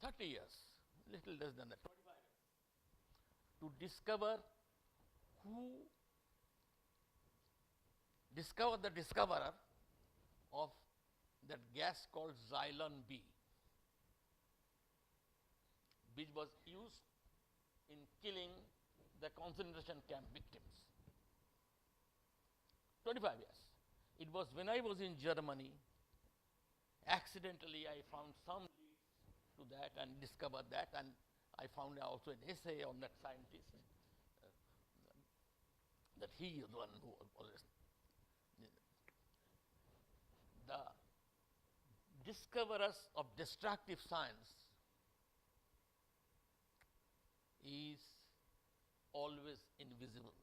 30 years, little less than that, 25 years, to discover the discoverer of that gas called Xylon B, which was used in killing the concentration camp victims. 25 years. It was when I was in Germany, accidentally I found some leads to that and discovered that, and I found also an essay on that scientist, that he is the one who always, the discoverers of destructive science is always invisible.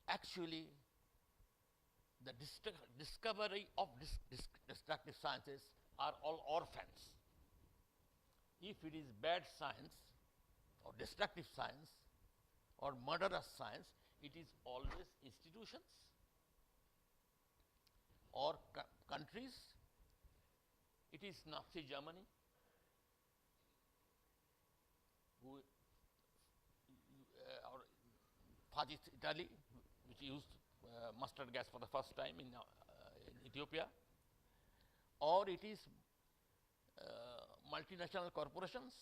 Actually, the discovery of destructive sciences are all orphans. If it is bad science or destructive science or murderous science, it is always institutions or countries. It is Nazi Germany, who, or Fascist Italy, which used mustard gas for the first time in Ethiopia, or it is multinational corporations,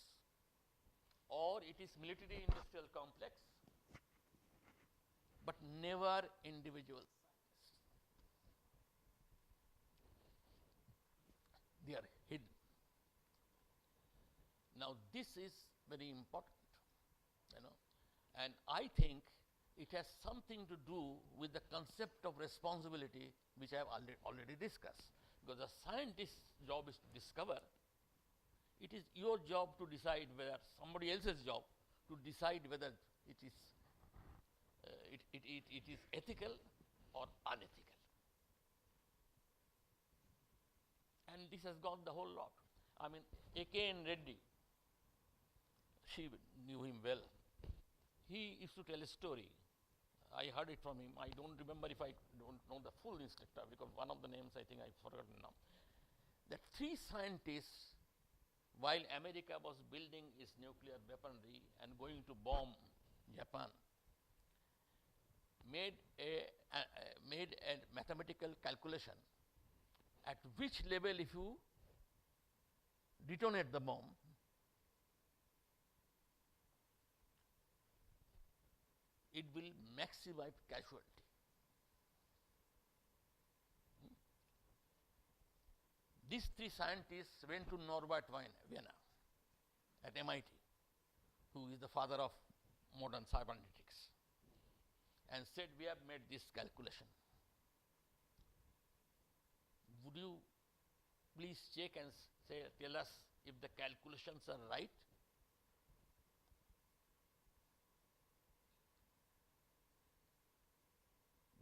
or it is military industrial complex, but never individuals. They are hidden. Now this is very important, and I think it has something to do with the concept of responsibility, which I have already discussed. Because the scientist's job is to discover. It is your job to decide whether somebody else's job to decide whether it is it is ethical or unethical. And this has got the whole lot. I mean, A.K.N. Reddy, she knew him well. He used to tell a story. I heard it from him. I don't remember if I don't know the full instructor, because one of the names I think I've forgotten now. That 3 scientists, while America was building its nuclear weaponry and going to bomb Japan, made a mathematical calculation at which level, if you detonate the bomb, it will maximize casualty. These 3 scientists went to Norbert Wiener at MIT, who is the father of modern cybernetics, and said, we have made this calculation. Would you please check and tell us if the calculations are right?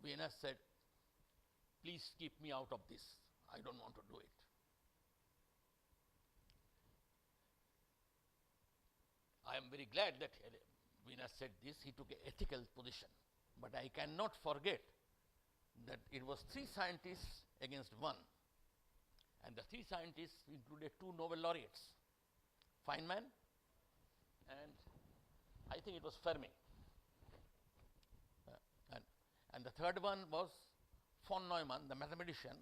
Wiener said, please keep me out of this. I don't want to do it. I am very glad that Wiener said this. He took an ethical position. But I cannot forget that it was 3 scientists against 1. And the 3 scientists included 2 Nobel laureates, Feynman and I think it was Fermi. And the third one was von Neumann, the mathematician,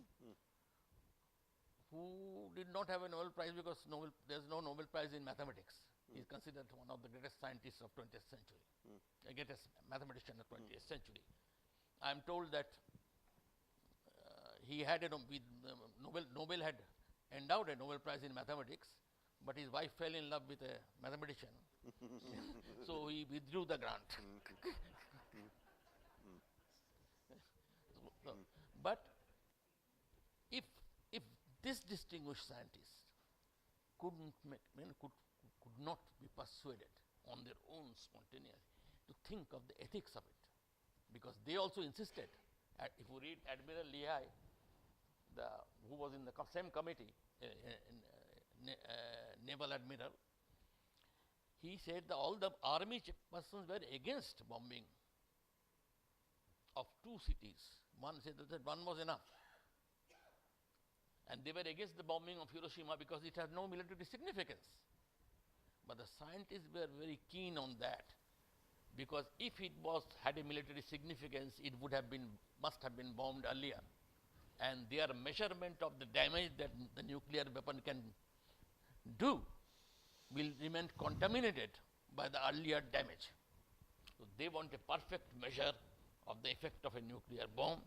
who did not have a Nobel Prize because there is no Nobel Prize in mathematics. He is considered one of the greatest scientists of 20th century, the greatest mathematician of 20th century. I am told that he had Nobel had endowed a Nobel Prize in mathematics, but his wife fell in love with a mathematician, so he withdrew the grant. But if this distinguished scientist could not be persuaded on their own spontaneity to think of the ethics of it, because they also insisted. If you read Admiral Lehigh, who was in the same committee, naval admiral, he said that all the army persons were against bombing of 2 cities. One said that one was enough. And And they were against the bombing of Hiroshima because it had no military significance. But the scientists were very keen on that, because if it had a military significance, it must have been bombed earlier. And their measurement of the damage that the nuclear weapon can do will remain contaminated by the earlier damage. So they want a perfect measure of the effect of a nuclear bomb,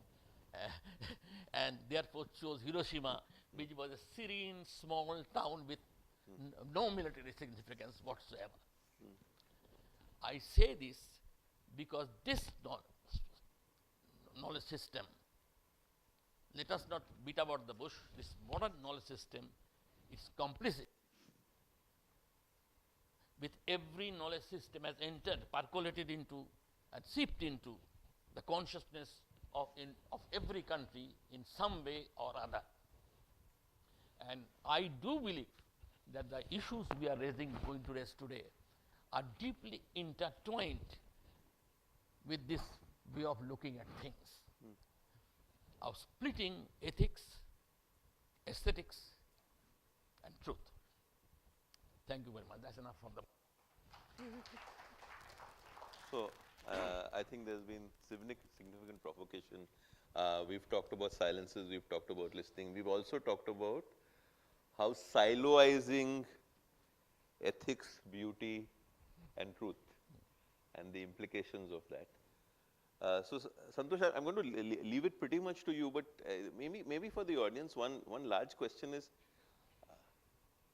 and therefore chose Hiroshima, which was a serene small town with no military significance whatsoever. I say this because this knowledge system, let us not beat about the bush, this modern knowledge system is complicit with every knowledge system has entered, percolated into and seeped into the consciousness of every country in some way or other. And I do believe that the issues we are going to raise today are deeply intertwined with this way of looking at things, of splitting ethics, aesthetics, and truth. Thank you very much. That's enough from the. So, I think there's been significant provocation. We've talked about silences, we've talked about listening. We've also talked about how siloizing ethics, beauty, and truth, and the implications of that. So, Santosh, I'm going to leave it pretty much to you, but maybe for the audience, one large question is,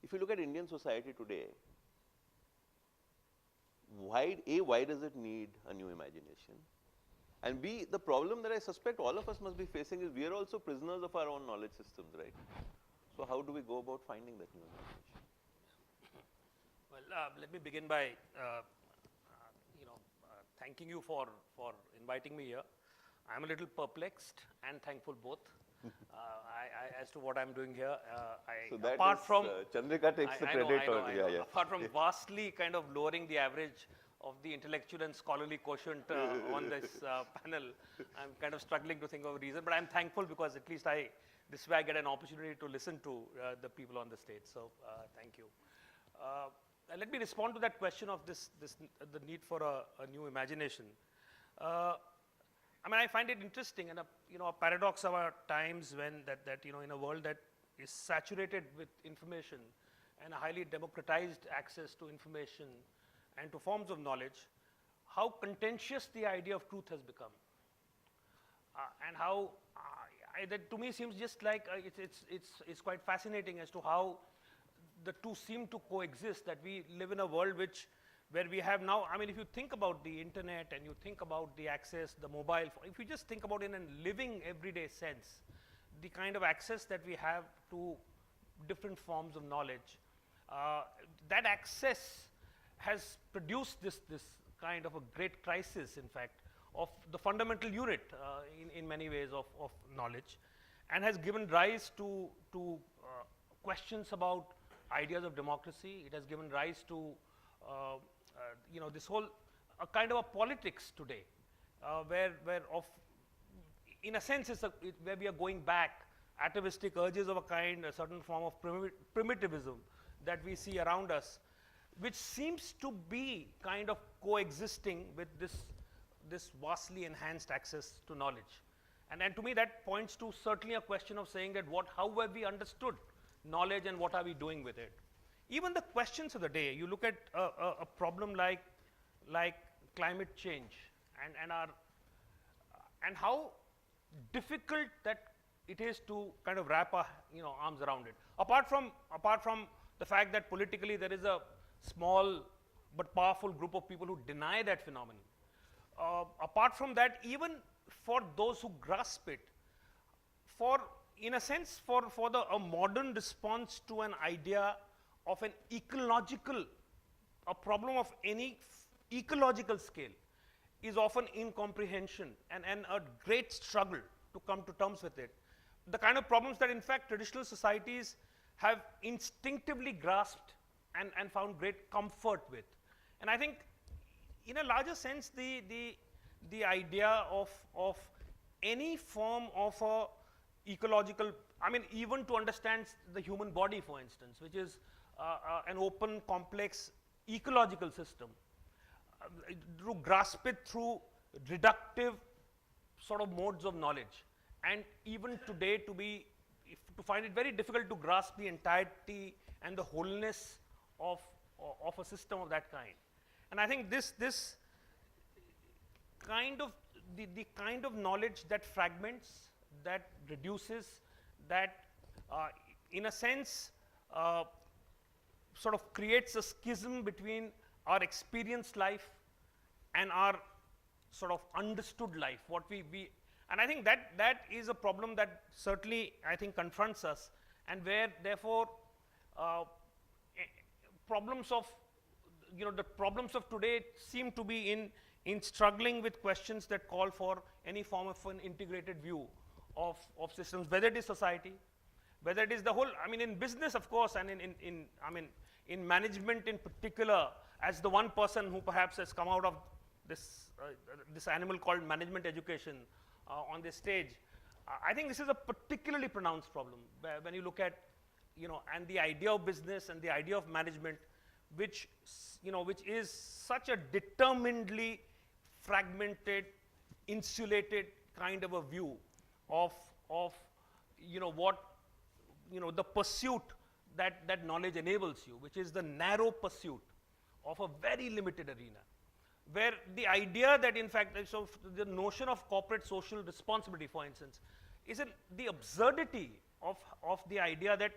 if you look at Indian society today, why does it need a new imagination? And B, the problem that I suspect all of us must be facing is we are also prisoners of our own knowledge systems, right? So how do we go about finding that new imagination? Well, let me begin by thanking you for inviting me here. I'm a little perplexed and thankful both. As to what I'm doing here, so that apart from Chandrika takes the credit. I know. Apart from vastly kind of lowering the average of the intellectual and scholarly quotient on this panel, I'm kind of struggling to think of a reason. But I'm thankful because at least this way I get an opportunity to listen to the people on the stage. So thank you. Let me respond to that question of the need for a new imagination. I mean, I find it interesting and a paradox of our times when that in a world that is saturated with information and a highly democratized access to information and to forms of knowledge, how contentious the idea of truth has become, and how that to me seems just like it's quite fascinating as to how the two seem to coexist. That we live in a world where we have now, I mean, if you think about the internet and you think about the access, the mobile phone, if you just think about it in a living everyday sense, the kind of access that we have to different forms of knowledge, that access has produced this kind of a great crisis, in fact, of the fundamental unit in many ways of knowledge, and has given rise to questions about ideas of democracy. It has given rise to this whole kind of a politics today, where in a sense where we are going back atavistic urges of a kind, a certain form of primitivism that we see around us, which seems to be kind of coexisting with this vastly enhanced access to knowledge. And to me that points to certainly a question of saying that how have we understood knowledge and what are we doing with it? Even the questions of the day, you look at a problem like climate change and how difficult that it is to kind of wrap our arms around it. Apart from the fact that politically there is a small but powerful group of people who deny that phenomenon. Apart from that, even for those who grasp it, in a sense for a modern response to an idea of an a problem of any ecological scale is often incomprehension and a great struggle to come to terms with it. The kind of problems that in fact traditional societies have instinctively grasped and found great comfort with. And I think in a larger sense the idea of any form of a ecological I mean, even to understand the human body, for instance, which is an open, complex ecological system, to grasp it through reductive sort of modes of knowledge, and even today to find it very difficult to grasp the entirety and the wholeness of a system of that kind. And I think this kind of the kind of knowledge that fragments, that reduces, that in a sense sort of creates a schism between our experienced life and our sort of understood life, what we and I think that is a problem that certainly I think confronts us, and where therefore problems of, you know, the problems of today seem to be in struggling with questions that call for any form of an integrated view of systems, whether it is society, whether it is the whole, I mean, in business, of course, and I mean, in management in particular, as the one person who perhaps has come out of this animal called management education on this stage, I think this is a particularly pronounced problem when you look at, you know, and the idea of business and the idea of management, which, you know, which is such a determinedly fragmented, insulated kind of a view of you know, what, you know, the pursuit that knowledge enables you, which is the narrow pursuit of a very limited arena, where the idea that, in fact, so the notion of corporate social responsibility, for instance, is the absurdity of the idea that